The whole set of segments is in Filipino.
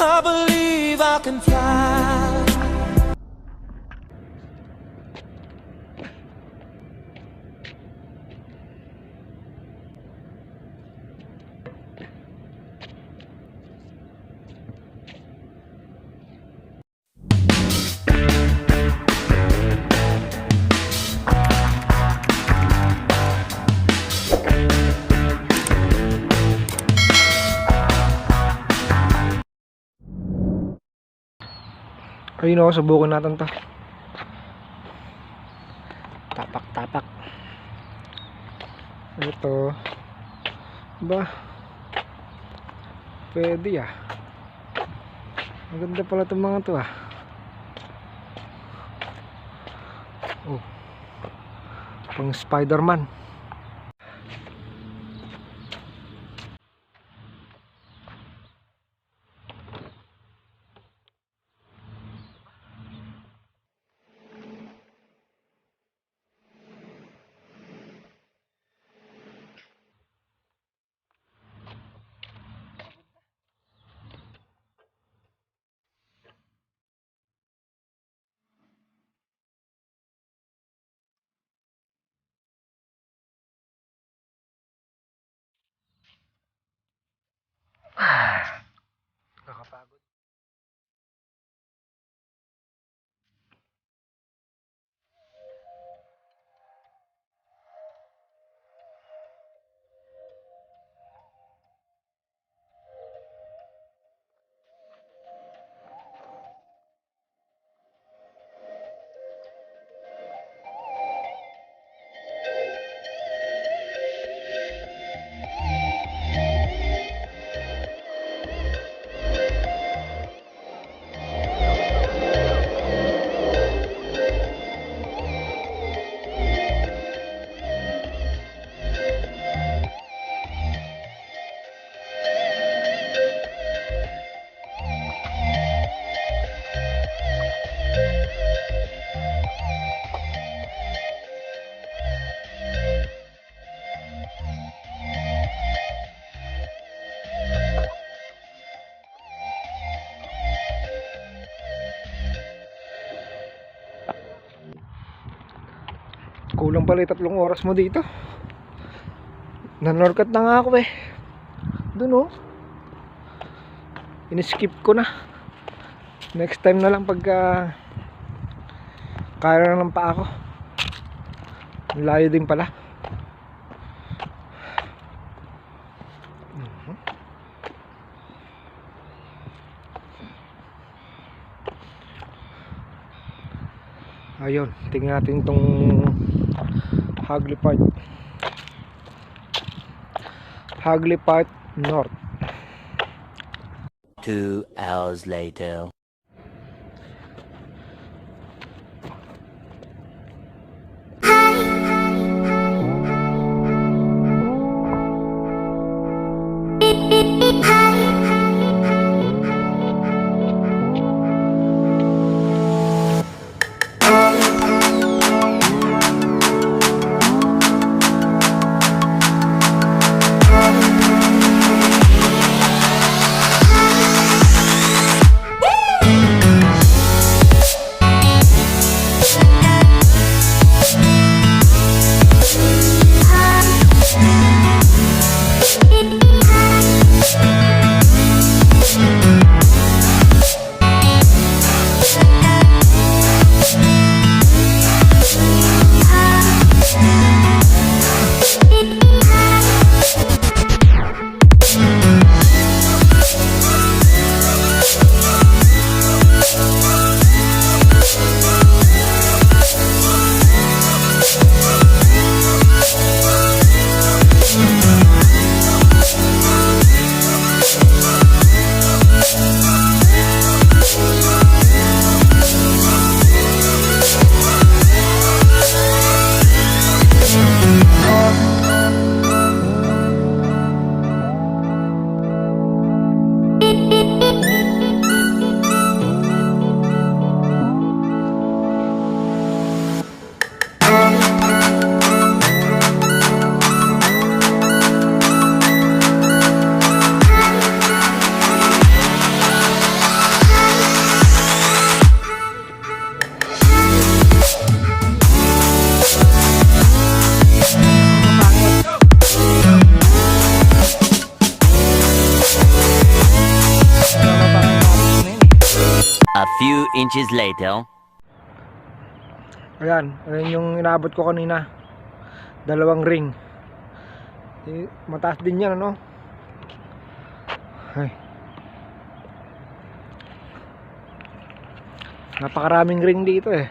I believe I can fly. Ayun o, subukan natin to. Tapak. Ito. Ba? Pwede ah. Maganda pala itong mga to ah. Oh. Pang Spider-Man. Nakakapagod. Kulang pala yung 3 oras mo dito. Nanorkat na nga ako eh. Dun oh. In-skip ko na. Next time na lang pagka kaya na lang pa ako. Layo din pala. Ayun, tingnan natin tong Hagley Park North. 2 hours later. Woo! A few inches later. Ayan yung inabot ko kanina. 2 ring. Mataas din yan, ano? Ay. Napakaraming ring dito eh.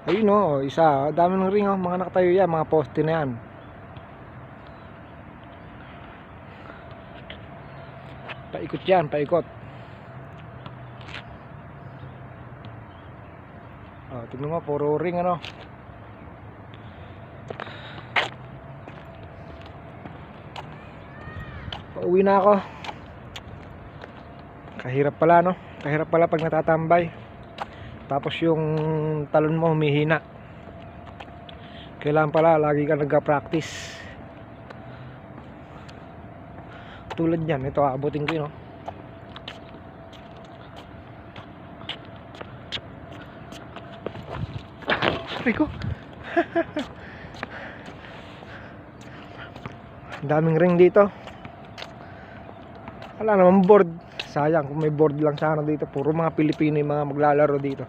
Ayun oh, isa. Dami ng ring oh, mga nakatayo yan, mga poste na yan. Paikot yan, paikot. Oh, tignan mo, puro ring ano. Pauwi na ako. Kahirap pala no. Kahirap pala pag natatambay. Tapos yung talon mo humihina. Kailangan pala lagi ka nagka-practice. Tulad yan, ito aabutin ko yun no. Ko. Daming ring dito. Wala naman board. Sayang kung may board lang sana dito. Puro mga Pilipino yung mga maglalaro dito.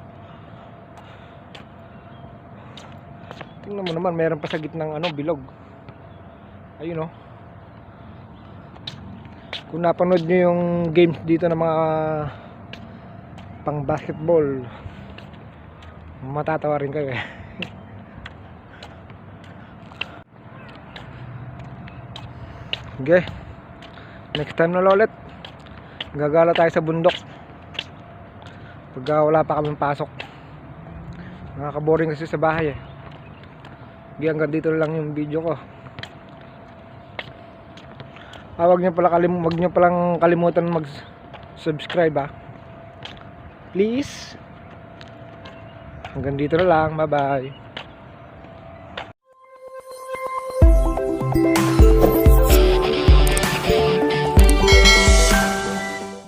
Tingnan mo naman, meron pa sa gitnang ano, bilog. Ayun oh. Kung napanood nyo yung games dito ng mga pang basketball, matatawa rin kayo eh. Okay, next time na ulit gagala tayo sa bundok pagka wala pa kaming pasok. Nakaka-boring kasi sa bahay eh. Okay, hanggang dito lang yung video ko. Wag nyo palang kalimutan mag-subscribe please. Hanggang dito na lang, bye bye.